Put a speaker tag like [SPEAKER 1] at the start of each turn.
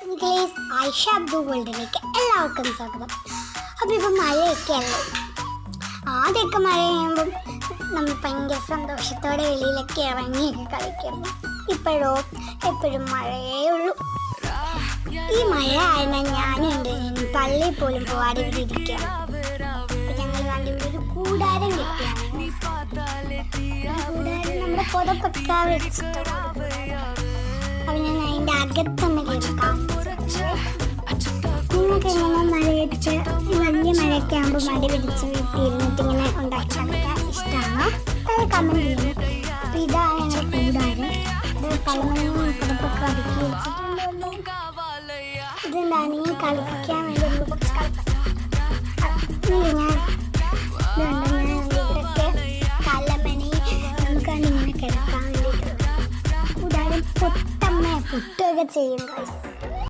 [SPEAKER 1] English Ayisha Abdu വേൾഡിലേക്ക് എല്ലാവർക്കും സ്വാഗതം. അപ്പോൾ ഇപ്പം മഴയൊക്കെ അല്ലേ, ആദ്യമൊക്കെ മഴ പെയ്യുമ്പം നമ്മൾ ഭയങ്കര സന്തോഷത്തോടെ വെളിയിലൊക്കെ ഇറങ്ങിയൊക്കെ കളിക്കുന്നു. ഇപ്പോഴോ എപ്പോഴും മഴയേ ഉള്ളൂ. ഈ മഴ ആയിരുന്നാൽ ഞാനുണ്ട് പള്ളിയിൽ പോലും പോവാതെ ഇവിടെ ഇരിക്കുകയാണ്. അപ്പം ഞങ്ങൾ കണ്ട് ഇവിടെ ഒരു കൂടാരം കിട്ടിയാണ്. കൂടാരം നമ്മുടെ പുതപ്പൊക്കെ വെച്ചിട്ട് അപ്പം ഞാൻ അതിൻ്റെ അകത്തൊന്ന് കിടക്കാം. നിങ്ങൾക്ക് ഇങ്ങനെ മഴയത്ത് വലിയ മഴയൊക്കെ ആകുമ്പോൾ മടി പിടിച്ച് വീട്ടിൽ ഇരുന്നിട്ട് ഇങ്ങനെ ഉണ്ടാക്കാനൊക്കെ ഇഷ്ടമാണോ? അത് കമൻറ്റ് ചെയ്യുന്നു. അപ്പോൾ ഇതാണ് ഞങ്ങളുടെ കൂടാരം. ഇത് കളിമണ്ണും പുതപ്പൊക്കെ അടുക്കി വെച്ചിട്ടുണ്ടല്ലോ. ഇതെന്താണ് ഈ കളിപ്പിക്കാൻ വേണ്ടി കുറച്ച് ഞാൻ ഇവിടെയൊക്കെ കലമണി നമുക്കാണ് ഇങ്ങനെ കിടക്കാൻ വേണ്ടിയിട്ടുള്ളത്. കൂടാരം പൊട്ടുകയൊക്കെ ചെയ്യും.